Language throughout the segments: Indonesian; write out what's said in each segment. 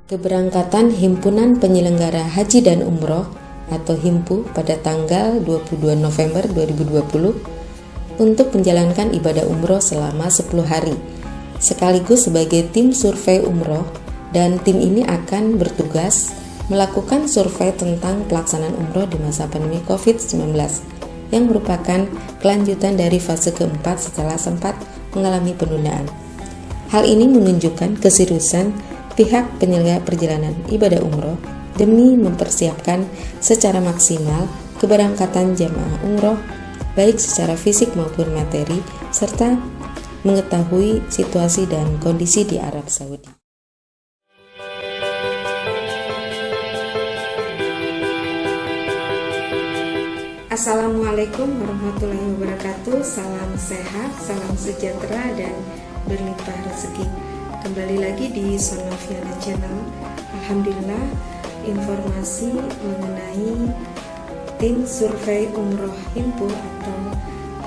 Keberangkatan Himpunan Penyelenggara Haji dan Umroh atau HIMPU pada tanggal 22 November 2020 untuk menjalankan ibadah umroh selama 10 hari, sekaligus sebagai tim survei umroh, dan tim ini akan bertugas melakukan survei tentang pelaksanaan umroh di masa pandemi COVID-19 yang merupakan kelanjutan dari fase keempat setelah sempat mengalami penundaan. Hal ini menunjukkan keseriusan pihak penyelenggara perjalanan ibadah umroh demi mempersiapkan secara maksimal keberangkatan jamaah umroh baik secara fisik maupun materi, serta mengetahui situasi dan kondisi di Arab Saudi. Assalamualaikum warahmatullahi wabarakatuh. Salam sehat, salam sejahtera, dan berlimpah rezeki. Kembali lagi di Sonoviana Channel. Alhamdulillah, informasi mengenai tim survei umroh HIMPU atau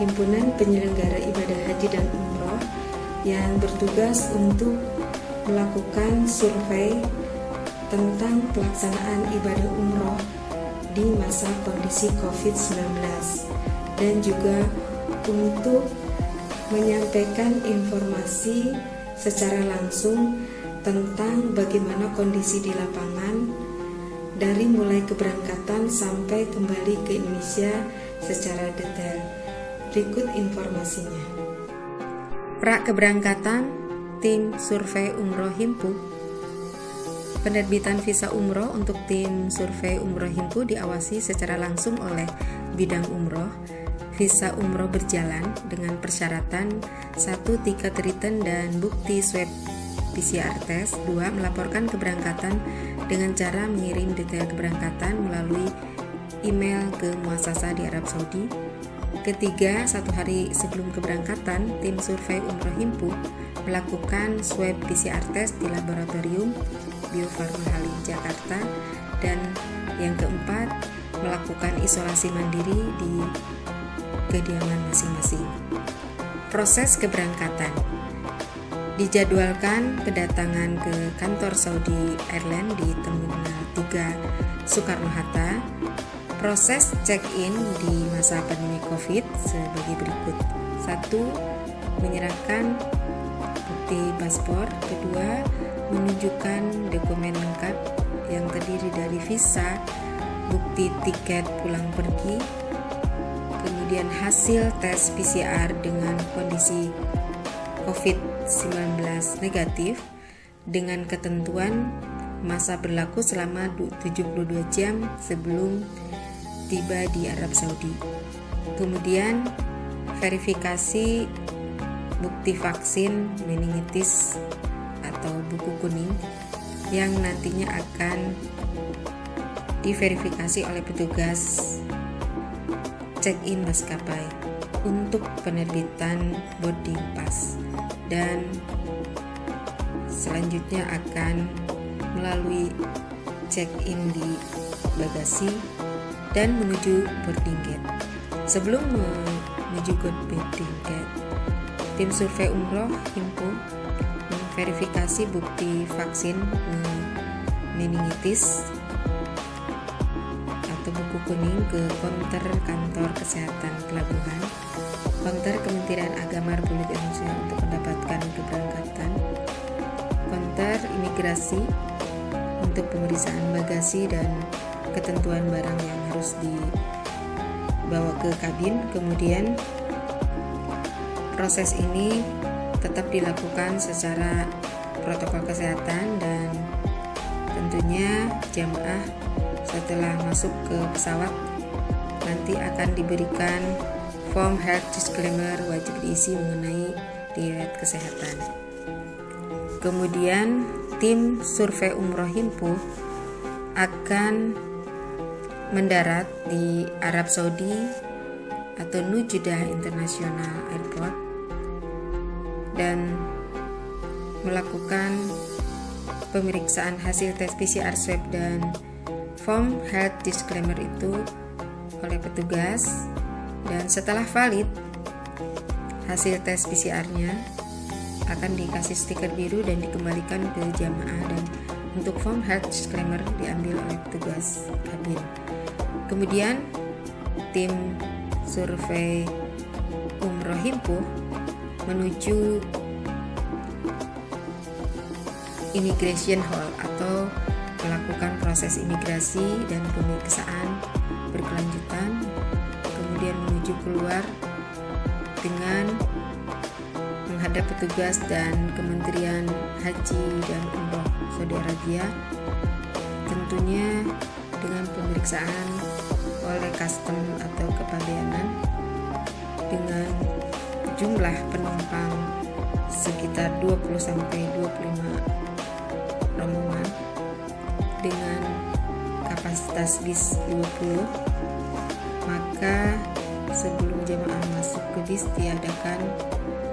Himpunan Penyelenggara Ibadah Haji dan Umroh yang bertugas untuk melakukan survei tentang pelaksanaan ibadah umroh di masa kondisi COVID-19 dan juga untuk menyampaikan informasi secara langsung tentang bagaimana kondisi di lapangan dari mulai keberangkatan sampai kembali ke Indonesia secara detail. Berikut informasinya. Pra keberangkatan tim survei umroh HIMPU. Penerbitan visa umroh untuk tim survei umroh HIMPU diawasi secara langsung oleh bidang umroh. Visa umroh berjalan dengan persyaratan 1. Tiket return dan bukti swab PCR test. 2. Melaporkan keberangkatan dengan cara mengirim detail keberangkatan melalui email ke muasasah di Arab Saudi. Ketiga, 1 hari sebelum keberangkatan, tim survei umroh HIMPU melakukan swab PCR test di laboratorium Bio Farma Halim, Jakarta. Dan yang keempat, melakukan isolasi mandiri di kediaman masing-masing. Proses keberangkatan dijadwalkan kedatangan ke kantor Saudi Airlines di Terminal 3 Soekarno-Hatta. Proses check-in di masa pandemi COVID sebagai berikut. 1. Menyerahkan bukti paspor. 2. Menunjukkan dokumen lengkap yang terdiri dari visa, bukti tiket pulang pergi, kemudian hasil tes PCR dengan kondisi COVID-19 negatif dengan ketentuan masa berlaku selama 72 jam sebelum tiba di Arab Saudi. Kemudian verifikasi bukti vaksin meningitis atau buku kuning yang nantinya akan diverifikasi oleh petugas check-in maskapai untuk penerbitan boarding pass, dan selanjutnya akan melalui check-in di bagasi dan menuju boarding gate. Sebelum menuju boarding gate, tim survei umroh HIMPU memverifikasi bukti vaksin meningitis buku kuning ke konter kantor kesehatan pelabuhan, konter Kementerian Agama Republik Indonesia untuk mendapatkan keberangkatan, konter imigrasi untuk pemeriksaan bagasi dan ketentuan barang yang harus dibawa ke kabin. Kemudian proses ini tetap dilakukan secara protokol kesehatan, dan tentunya jamaah setelah masuk ke pesawat nanti akan diberikan form health disclaimer wajib diisi mengenai riwayat kesehatan. Kemudian tim survei umroh HIMPU akan mendarat di Arab Saudi atau Jeddah International Airport dan melakukan pemeriksaan hasil tes PCR swab dan form health disclaimer itu oleh petugas, dan setelah valid hasil tes PCR-nya akan dikasih stiker biru dan dikembalikan ke jamaah dan Untuk form health disclaimer diambil oleh petugas kabin. Kemudian tim survei umroh Himpuh menuju immigration hall atau melakukan proses imigrasi dan pemeriksaan berkelanjutan, kemudian menuju keluar dengan menghadap petugas dan Kementerian Haji dan Umroh Saudi Arabia, tentunya dengan pemeriksaan oleh custom atau kepabeanan dengan jumlah penumpang sekitar 20-25 rombongan dengan kapasitas bis 20, maka sebelum jemaah masuk ke bis diadakan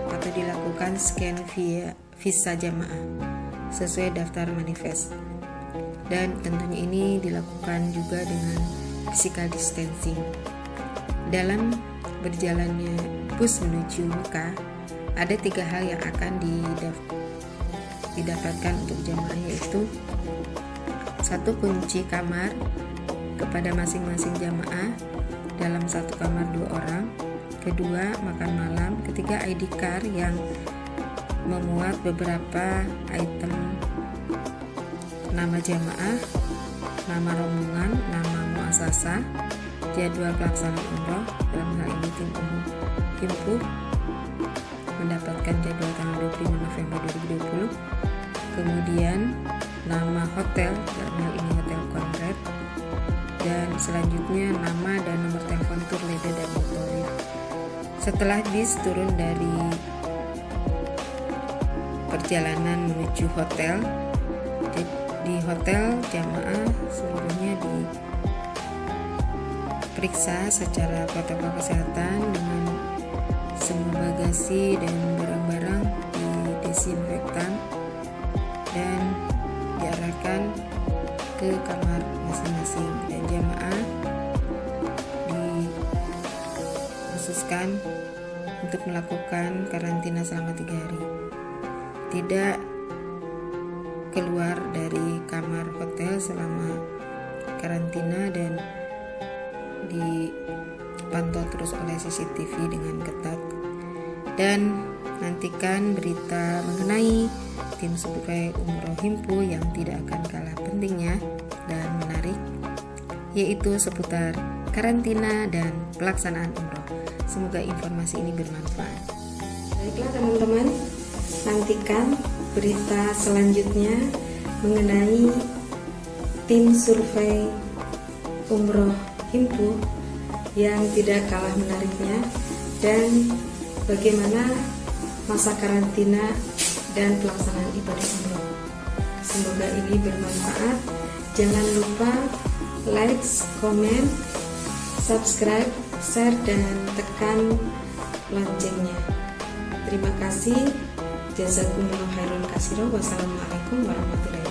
atau dilakukan scan via visa jemaah sesuai daftar manifest, dan tentunya ini dilakukan juga dengan physical distancing. Dalam berjalannya bus menuju Mekah, ada 3 hal yang akan didapatkan untuk jemaah, yaitu 1 kunci kamar kepada masing-masing jamaah dalam 1 kamar 2 orang, 2 makan malam, 3 ID card yang memuat beberapa item nama jamaah, nama rombongan, nama muasasah, jadwal pelaksanaan umroh. Dalam hal ini tim umum Himpuh mendapatkan jadwal tanggal 25 November 2020, kemudian nama hotel, dalam hal ini Hotel Conrad, dan selanjutnya nama dan nomor telepon tour leader dan motorif. Setelah bis turun dari perjalanan menuju hotel, di hotel jamaah seluruhnya diperiksa secara protokol kesehatan dengan semua bagasi dan barang-barang didesinfektan dan diarahkan ke kamar masing-masing, dan jamaah dikhususkan untuk melakukan karantina selama 3 hari, tidak keluar dari kamar hotel selama karantina, dan dipantau terus oleh CCTV dengan ketat. Dan nantikan berita mengenai tim survei umroh Himpuh yang tidak akan kalah pentingnya dan menarik, yaitu seputar karantina dan pelaksanaan umroh. Semoga informasi ini bermanfaat. Baiklah teman-teman, nantikan berita selanjutnya mengenai tim survei umroh Himpuh yang tidak kalah menariknya, dan bagaimana masa karantina dan pelaksanaan ibadah umroh. Semoga ini bermanfaat. Jangan lupa like, komen, subscribe, share, dan tekan loncengnya. Terima kasih. Jazakumullah khairan katsira. Wassalamualaikum warahmatullahi wabarakatuh.